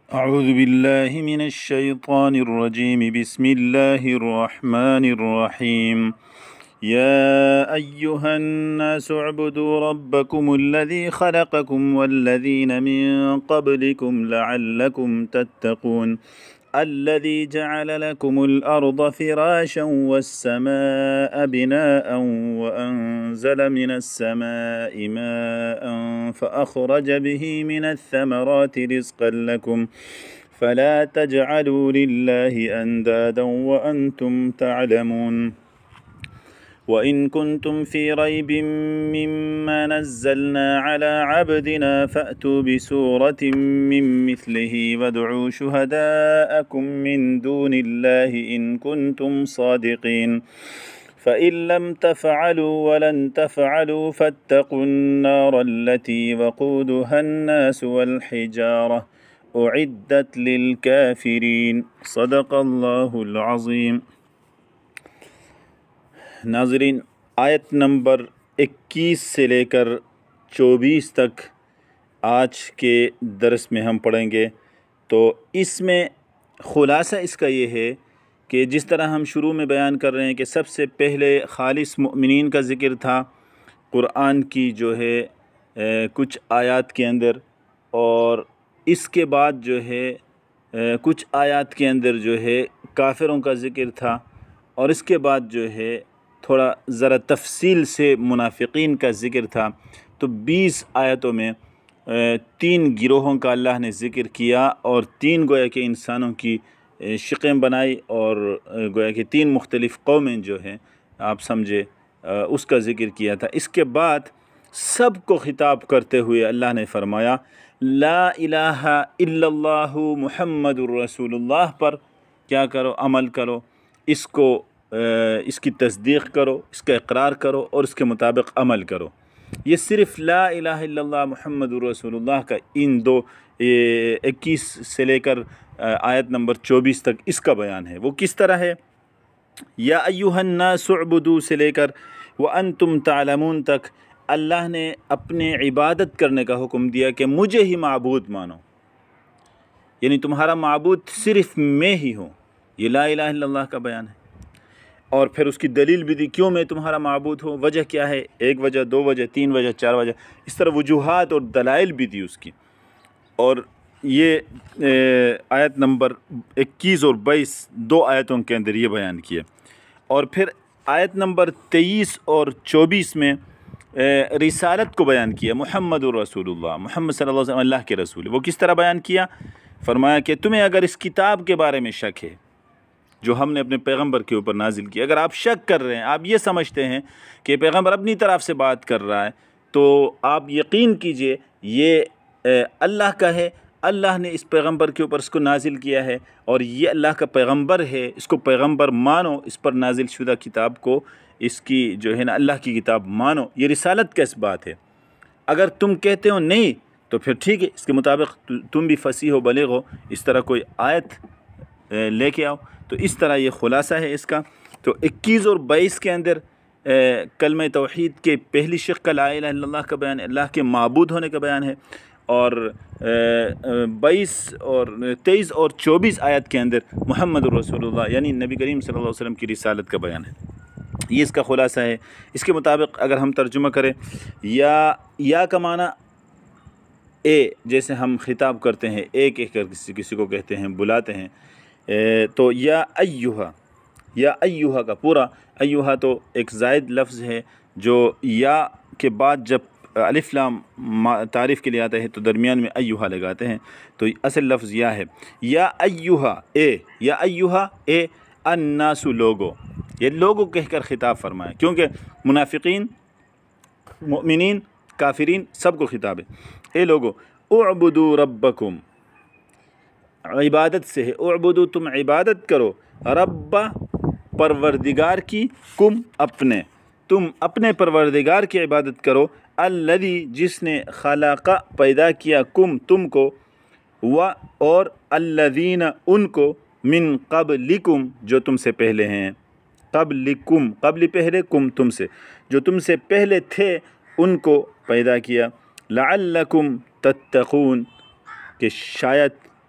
أعوذ بالله من الشيطان الرجيم بسم الله الرحمن الرحيم يا أيها الناس اعبدوا ربكم الذي خلقكم والذين من قبلكم لعلكم تتقون الذي جعل لكم الأرض فراشا والسماء بناء وأنزل من السماء ماء فأخرج به من الثمرات رزقا لكم فلا تجعلوا لله أندادا وأنتم تعلمون وإن كنتم في ريب مما نزلنا على عبدنا فأتوا بسورة من مثله وادعوا شهداءكم من دون الله إن كنتم صادقين فإن لم تفعلوا ولن تفعلوا فاتقوا النار التي وقودها الناس والحجارة أعدت للكافرين صدق الله العظيم۔ ناظرین، آیت نمبر 21 سے لے کر 24 تک آج کے درس میں ہم پڑھیں گے۔ تو اس میں خلاصہ اس کا یہ ہے کہ جس طرح ہم شروع میں بیان کر رہے ہیں کہ سب سے پہلے خالص مؤمنین کا ذکر تھا قرآن کی جو ہے کچھ آیات کے اندر، اور اس کے بعد جو ہے کچھ آیات کے اندر جو ہے کافروں کا ذکر تھا، اور اس کے بعد جو ہے تھوڑا ذرا تفصیل سے منافقین کا ذکر تھا۔ تو 20 آیتوں میں 3 گروہوں کا اللہ نے ذکر کیا، اور 3 گویا کہ انسانوں کی شکلیں بنائی، اور گویا کہ 3 مختلف قومیں جو ہیں آپ سمجھے اس کا ذکر کیا تھا۔ اس کے بعد سب کو خطاب کرتے ہوئے اللہ نے فرمایا لا الہ الا اللہ محمد الرسول اللہ پر کیا کرو، عمل کرو، اس کی تصدیق کرو، اس کا اقرار کرو اور اس کے مطابق عمل کرو۔ یہ صرف لا الہ الا اللہ محمد الرسول اللہ کا ان 21 سے لے کر آیت نمبر 24 تک اس کا بیان ہے۔ وہ کس طرح ہے؟ یا ایھا الناس اعبدوا سے لے کر وانتم تعلمون تک اللہ نے اپنے عبادت کرنے کا حکم دیا کہ مجھے ہی معبود مانو، یعنی تمہارا معبود صرف میں ہی ہوں۔ یہ لا الہ الا اللہ کا بیان ہے، اور پھر اس کی دلیل بھی دی کیوں میں تمہارا معبود ہوں، وجہ کیا ہے، 1 وجہ، 2 وجہ، 3 وجہ، 4 وجہ، اس طرح وجوہات اور دلائل بھی دی اس کی۔ اور یہ آیت نمبر 21 اور 22 2 آیتوں کے اندر یہ بیان کیا۔ اور پھر آیت نمبر 23 اور 24 میں رسالت کو بیان کیا، محمد الرسول اللہ، محمد صلی اللہ علیہ وسلم اللہ کے رسول ہے۔ وہ کس طرح بیان کیا؟ فرمایا کہ تمہیں اگر اس کتاب کے بارے میں شک ہے جو ہم نے اپنے پیغمبر کے اوپر نازل کی، اگر آپ شک کر رہے ہیں، آپ یہ سمجھتے ہیں کہ پیغمبر اپنی طرف سے بات کر رہا ہے، تو آپ یقین کیجئے یہ اللہ کا ہے، اللہ نے اس پیغمبر کے اوپر اس کو نازل کیا ہے، اور یہ اللہ کا پیغمبر ہے، اس کو پیغمبر مانو، اس پر نازل شدہ کتاب کو، اس کی جو ہے نا اللہ کی کتاب مانو۔ یہ رسالت کا اس بات ہے۔ اگر تم کہتے ہو نہیں تو پھر ٹھیک ہے، اس کے مطابق تم بھی فصیح و بلیغ ہو، اس طرح کوئی آیت لے کے آؤ۔ تو اس طرح یہ خلاصہ ہے اس کا۔ تو 21 اور 22 کے اندر کلمہ توحید کے پہلی شق کا لا الہ الا اللہ کا بیان ہے، اللہ کے معبود ہونے کا بیان ہے، اور 22 اور 23 اور 24 آیت کے اندر محمد الرسول اللہ یعنی نبی کریم صلی اللہ علیہ وسلم کی رسالت کا بیان ہے۔ یہ اس کا خلاصہ ہے۔ اس کے مطابق اگر ہم ترجمہ کریں، یا کا معنی اے، جیسے ہم خطاب کرتے ہیں، اے کہہ کر کسی کو کہتے ہیں، بلاتے ہیں، تو یا ایھا کا پورا، ایھا تو ایک زائد لفظ ہے جو یا کے بعد جب الف لام تعریف کے لیے آتا ہے تو درمیان میں ایھا لگاتے ہیں، تو اصل لفظ یا ہے۔ یا ایھا اے، یا ایھا اے الناس لوگو، یہ لوگو کہہ کر خطاب فرمایا، کیونکہ منافقین، مؤمنین، کافرین سب کو خطاب ہے۔ اے لوگو اعبدوا ربکم، عبادت سے ہے، اعبدو تم عبادت کرو، رب پروردگار کی، کم اپنے، تم اپنے پروردگار کی عبادت کرو، الذی جس نے خلق پیدا کیا، کم تم کو، اور الذین ان کو، من قبلکم جو تم سے پہلے ہیں، قبلکم قبل پہلے، کم تم سے، جو تم سے پہلے تھے ان کو پیدا کیا، لعلکم تتقون کہ شاید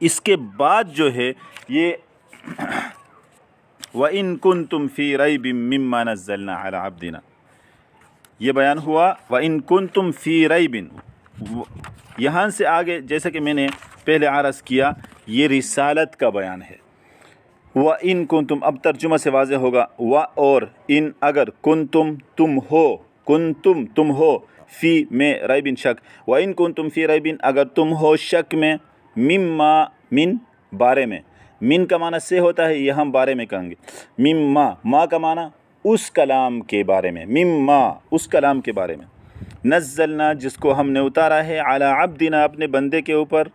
اس کے بعد جو ہے یہ وَإِن كُنتُمْ فِي رَيْبٍ مِّمَّا نَزَّلْنَا عَلَىٰ عَبْدِنَا، یہ بیان ہوا وَإِن كُنتُمْ فِي رَيْبٍ. یہاں سے آگے جیسا کہ میں نے پہلے عرض کیا یہ رسالت کا بیان ہے. وَإِن كُنتُمْ اب ترجمہ سے واضح ہوگا. اور ان اگر کنتم تم ہو، کنتم تم ہو، فی میں ریبن شک، وَإِن كُنتُمْ فِي رَيْبٍ اگر تم ہو شک میں، مما من بارے میں، من کا معنی سے ہوتا ہے، یہ ہم بارے میں کہیں گے. مما ما کا معنی اس کلام کے بارے میں، مما اس کلام کے بارے میں، نزلنا جس کو ہم نے اتارا ہے، علی عبدنا اپنے بندے کے اوپر.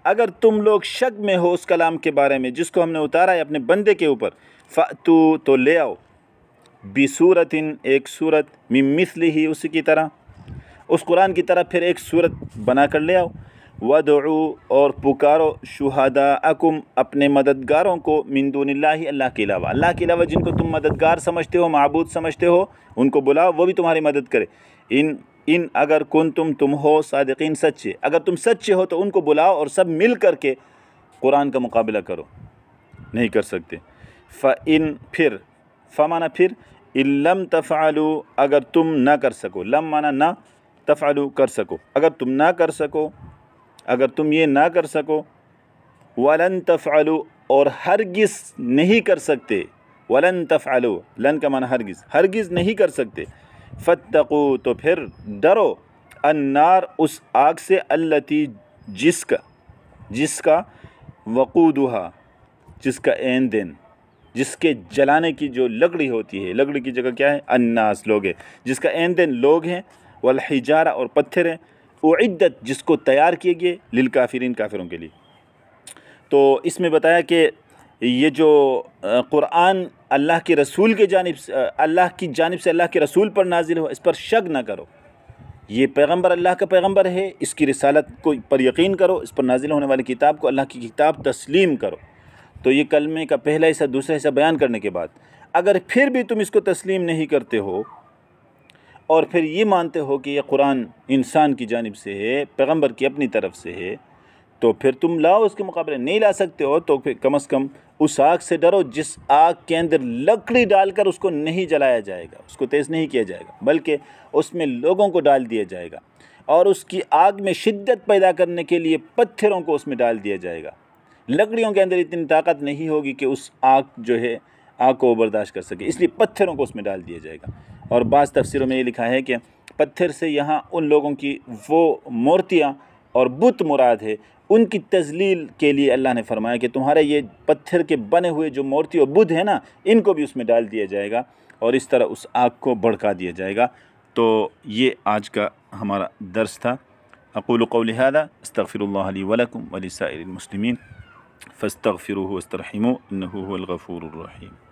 اگر تم لوگ شک میں ہو اس کلام کے بارے میں جس کو ہم نے اتارا ہے اپنے بندے کے اوپر، فأتو تو لے آؤ، بصورت ایک صورت، من مثلہ اسی کی طرح، اس قرآن کی طرح پھر ایک صورت بنا کر لے آؤ. وَدْعُوا اور پکارو، شہداءکم اپنے مددگاروں کو، من دون اللہ اللہ کے علاوہ، اللہ کے علاوہ جن کو تم مددگار سمجھتے ہو، معبود سمجھتے ہو، ان کو بلاؤ وہ بھی تمہاری مدد کرے. ان اگر تم ہو صادقین سچے، اگر تم سچے ہو تو ان کو بلاؤ اور سب مل کر کے قرآن کا مقابلہ کرو. نہیں کر سکتے. فَإِن پھر، فَمَانَ پھر، إِن لَمْ تَفْعَلُوا اگر تم نہ کر سکو، لم مانا نہ، تفعلوا کر سکو، اگر تم نہ کر سکو، اگر تم یہ نہ کر سکو، وَلَن تَفْعَلُوا اور ہرگز نہیں کر سکتے، وَلَن تَفْعَلُوا لن کا معنی ہرگز، ہرگز نہیں کر سکتے. فَاتَّقُوا تو پھر ڈرو، النار اس آگ سے، التی جس کا وقودها جس کا ایندھن، جس کے جلانے کی جو لکڑی ہوتی ہے، لکڑی کی جگہ کیا ہے، الناس لوگ ہے، جس کا ایندھن لوگ ہیں، والحجارہ اور پتھر ہیں، اعدت جس کو تیار کیے گئے، للکافرین کافروں کے لیے. تو اس میں بتایا کہ یہ جو قرآن اللہ کے رسول کے جانب سے، اللہ کی جانب سے اللہ کے رسول پر نازل ہو، اس پر شک نہ کرو. یہ پیغمبر اللہ کا پیغمبر ہے، اس کی رسالت کو پر یقین کرو، اس پر نازل ہونے والی کتاب کو، اللہ کی کتاب تسلیم کرو. تو یہ کلمے کا پہلا حصہ دوسرا حصہ بیان کرنے کے بعد اگر پھر بھی تم اس کو تسلیم نہیں کرتے ہو اور پھر یہ مانتے ہو کہ یہ قرآن انسان کی جانب سے ہے، پیغمبر کی اپنی طرف سے ہے، تو پھر تم لاؤ اس کے مقابلے. نہیں لا سکتے ہو تو پھر کم از کم اس آگ سے ڈرو جس آگ کے اندر لکڑی ڈال کر اس کو نہیں جلایا جائے گا، اس کو تیز نہیں کیا جائے گا، بلکہ اس میں لوگوں کو ڈال دیا جائے گا، اور اس کی آگ میں شدت پیدا کرنے کے لیے پتھروں کو اس میں ڈال دیا جائے گا. لکڑیوں کے اندر اتنی طاقت نہیں ہوگی کہ اس آگ جو ہے آگ کو برداشت کر سکے، اس لیے پتھروں کو اس میں ڈال دیا جائے گا. اور بعض تفسیروں میں یہ لکھا ہے کہ پتھر سے یہاں ان لوگوں کی وہ مورتیاں اور بت مراد ہے، ان کی تذلیل کے لیے اللہ نے فرمایا کہ تمہارے یہ پتھر کے بنے ہوئے جو مورتی اور بت ہیں نا، ان کو بھی اس میں ڈال دیا جائے گا اور اس طرح اس آگ کو بھڑکا دیا جائے گا. تو یہ آج کا ہمارا درس تھا. اقول قولی ھذا استغفر اللہ لی ولکم ولسائر المسلمین فاستغفروہ واسترحموہ انہ هو الغفور الرحیم.